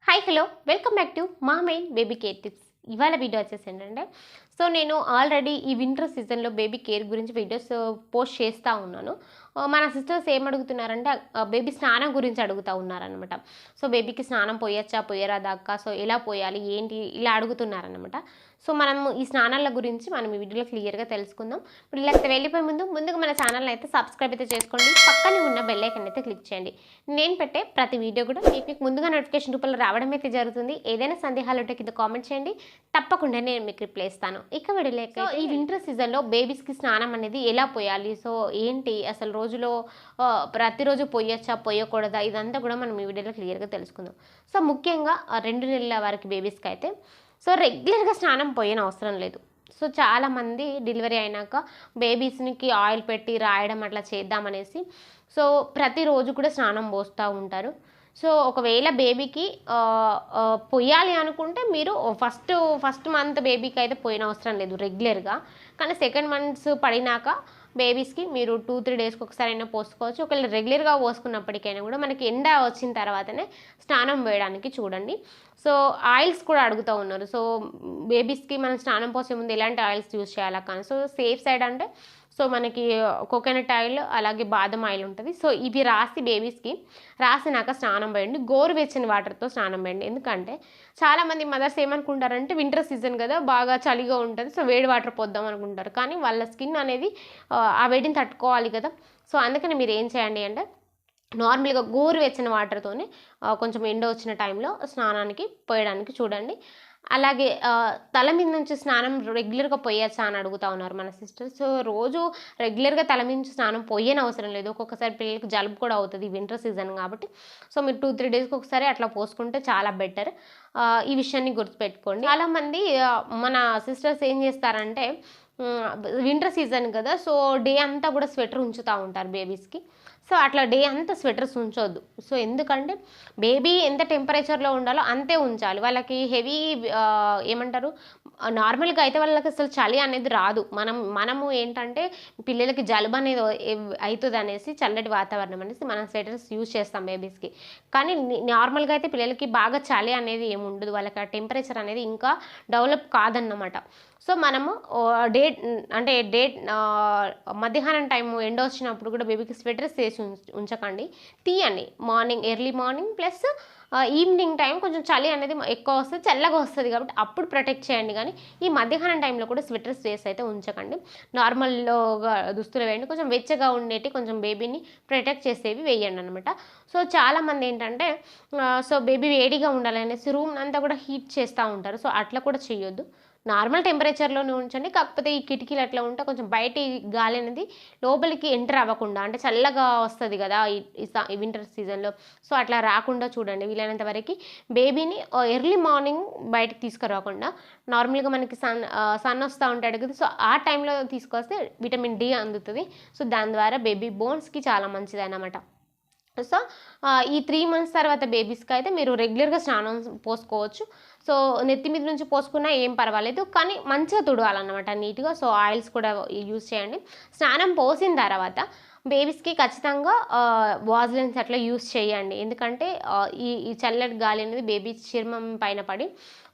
Hi hello welcome back to మా main baby care tips. ఇవాళ video వచ్చేసి ఏంటంటే నేను ఆల్రెడీ ఈ వింటర్ సీజన్లో బేబీ కేర్ గురించి వీడియోస్ పోస్ట్ చేస్తూ ఉన్నాను. మన సిస్టర్స్ ఏం అడుగుతున్నారంటే బేబీ స్నానం గురించి అడుగుతూ ఉన్నారనమాట. సో బేబీకి స్నానం పోయచ్చా పోయరాదా అక్క, సో ఎలా పోయాలి ఏంటి ఇలా అడుగుతున్నారనమాట. సో మనం ఈ స్నానాల గురించి మనం ఈ వీడియోలో క్లియర్గా తెలుసుకుందాం. ఇప్పుడు ఇలా వెళ్ళిపోయే ముందుగా మన ఛానల్ని అయితే సబ్స్క్రైబ్ అయితే చేసుకోండి, పక్కనే ఉన్న బెల్ ఐకాన్ అయితే క్లిక్ చేయండి. నేను పెట్టే ప్రతి వీడియో కూడా మీకు ముందుగా నోటిఫికేషన్ రూపంలో రావడం అయితే జరుగుతుంది. ఏదైనా సందేహాలు ఉంటే కింద కామెంట్ చేయండి, తప్పకుండా నేను మీకు రిప్లై ఇస్తాను. ఇక వీడియోలేక ఈ వింటర్ సీజన్లో బేబీస్కి స్నానం అనేది ఎలా పోయాలి, సో ఏంటి అసలు రోజులో ప్రతిరోజు పోయచ్చా పోయకూడదా, ఇదంతా కూడా మనం ఈ వీడియోలో క్లియర్గా తెలుసుకుందాం. సో ముఖ్యంగా 2 నెలల వరకు బేబీస్కి అయితే సో రెగ్యులర్గా స్నానం పోయిన అవసరం లేదు. సో చాలామంది డెలివరీ అయినాక బేబీస్కి ఆయిల్ పెట్టి రాయడం అట్లా చేద్దామనేసి సో ప్రతిరోజు కూడా స్నానం పోస్తూ ఉంటారు. సో ఒకవేళ బేబీకి పొయ్యాలి అనుకుంటే మీరు ఫస్ట్ మంత్ బేబీకి అయితే పోయిన అవసరం లేదు రెగ్యులర్గా. కానీ సెకండ్ మంత్స్ పడినాక బేబీస్కి మీరు 2-3 డేస్కి ఒకసారి అయినా పోసుకోవచ్చు. ఒకవేళ రెగ్యులర్గా పోసుకున్నప్పటికైనా కూడా మనకి ఎండ వచ్చిన తర్వాతనే స్నానం వేయడానికి చూడండి. సో ఆయిల్స్ కూడా అడుగుతూ ఉన్నారు. సో బేబీస్కి మనం స్నానం పోసే ముందు ఎలాంటి ఆయిల్స్ యూజ్ చేయాలా కానీ, సో సేఫ్ సైడ్ అంటే సో మనకి కోకోనట్ ఆయిల్ అలాగే బాదం ఆయిల్ ఉంటుంది. సో ఇవి రాసి బేబీస్కి రాసినాక స్నానం వేయండి. గోరువెచ్చని వాటర్తో స్నానం వేయండి. ఎందుకంటే చాలామంది మదర్స్ ఏమనుకుంటారంటే వింటర్ సీజన్ కదా బాగా చలిగా ఉంటుంది, సో వేడి వాటర్ పోద్దాం అనుకుంటారు. కానీ వాళ్ళ స్కిన్ అనేది ఆ వేడిని తట్టుకోవాలి కదా. సో అందుకని మీరు ఏం చేయండి అంటే నార్మల్గా గోరువెచ్చని వాటర్తోనే కొంచెం ఎండ వచ్చిన టైంలో స్నానానికి పోయడానికి చూడండి. అలాగే తల మీద నుంచి స్నానం రెగ్యులర్గా పోయచ్చా అని అడుగుతూ ఉన్నారు మన సిస్టర్స్. సో రోజు రెగ్యులర్గా తల మీద నుంచి స్నానం పోయని అవసరం లేదు. ఒక్కొక్కసారి పిల్లలకి జలుబు కూడా అవుతుంది వింటర్ సీజన్ కాబట్టి. సో మీరు 2-3 డేస్కి ఒకసారి అట్లా పోసుకుంటే చాలా బెటర్. ఈ విషయాన్ని గుర్తుపెట్టుకోండి. చాలామంది మన సిస్టర్స్ ఏం చేస్తారంటే వింటర్ సీజన్ కదా, సో డే అంతా కూడా స్వెటర్ ఉంచుతూ ఉంటారు బేబీస్కి. సో అట్లా డే అంతా స్వెటర్స్ ఉంచొద్దు. సో ఎందుకంటే బేబీ ఎంత టెంపరేచర్లో ఉండాలో అంతే ఉంచాలి. వాళ్ళకి హెవీ ఏమంటారు నార్మల్గా అయితే వాళ్ళకి అసలు చలి అనేది రాదు. మనము ఏంటంటే పిల్లలకి జలుబు అనేది అవుతుంది అనేసి చల్లటి వాతావరణం అనేసి మనం స్వెటర్స్ యూజ్ చేస్తాం బేబీస్కి. కానీ నార్మల్గా అయితే పిల్లలకి బాగా చలి అనేది ఏమి ఉండదు. వాళ్ళకి ఆ టెంపరేచర్ అనేది ఇంకా డెవలప్ కాదన్నమాట. సో మనము మధ్యాహ్నం టైము ఎండ వచ్చినప్పుడు కూడా బేబీకి స్వెటర్స్ వేసి ఉంచకండి. తీయండి early morning plus evening time కొంచెం చలి అనేది ఎక్కువ వస్తుంది, చల్లగా వస్తుంది కాబట్టి అప్పుడు ప్రొటెక్ట్ చేయండి. కానీ ఈ మధ్యాహ్నం టైంలో కూడా స్వెటర్స్ వేసి అయితే ఉంచకండి. నార్మల్గా దుస్తులు వేయండి, కొంచెం వెచ్చగా ఉండేటి కొంచెం బేబీని ప్రొటెక్ట్ చేసేవి వేయండి అనమాట. సో చాలామంది ఏంటంటే సో బేబీ వేడిగా ఉండాలనేసి రూమ్ అంతా కూడా హీట్ చేస్తూ ఉంటారు. సో అట్లా కూడా చేయొద్దు. నార్మల్ టెంపరేచర్లోనే ఉంచండి. కాకపోతే ఈ కిటికీలు అట్లా ఉంటే కొంచెం బయట గాలి అనేది లోపలికి ఎంటర్ అవ్వకుండా, అంటే చల్లగా వస్తుంది కదా ఈ వింటర్ సీజన్లో, సో అట్లా రాకుండా చూడండి. వీలైనంత వరకు బేబీని ఎర్లీ మార్నింగ్ బయటకు తీసుకురాకుండా నార్మల్గా మనకి సన్ వస్తూ ఉంటాడు కదా, సో ఆ టైంలో తీసుకొస్తే విటమిన్ డి అందుతుంది. సో దాని ద్వారా బేబీ బోన్స్కి చాలా మంచిది అన్నమాట. సో ఈ 3 మంత్స్ తర్వాత బేబీస్కి అయితే మీరు రెగ్యులర్గా స్నానం పోసుకోవచ్చు. సో నెత్తి మీద నుంచి పోసుకున్నా ఏం పర్వాలేదు, కానీ మంచిగా తుడవాలన్నమాట నీట్గా. సో ఆయిల్స్ కూడా యూజ్ చేయండి. స్నానం పోసిన తర్వాత బేబీస్కి ఖచ్చితంగా వాజ్లైన్స్ అట్లా యూజ్ చేయండి. ఎందుకంటే ఈ చల్లటి గాలి అనేది బేబీ చర్మం పైన పడి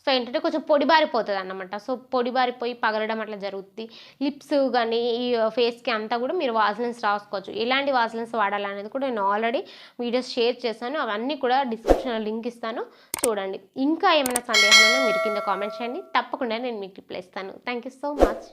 సో ఏంటంటే కొంచెం పొడిబారిపోతుంది అన్నమాట. సో పొడిబారిపోయి పగలడం అట్లా జరుగుతుంది. లిప్స్ కానీ ఈ ఫేస్కి అంతా కూడా మీరు వాజ్లైన్స్ రాసుకోవచ్చు. ఎలాంటి వాజ్లైన్స్ వాడాలనేది కూడా నేను ఆల్రెడీ వీడియోస్ షేర్ చేశాను. అవన్నీ కూడా డిస్క్రిప్షన్లో లింక్ ఇస్తాను, చూడండి. ఇంకా ఏమైనా సందేహాలైనా మీరు కింద కామెంట్ చేయండి, తప్పకుండా నేను మీకు రిప్లై ఇస్తాను. Thank you so much.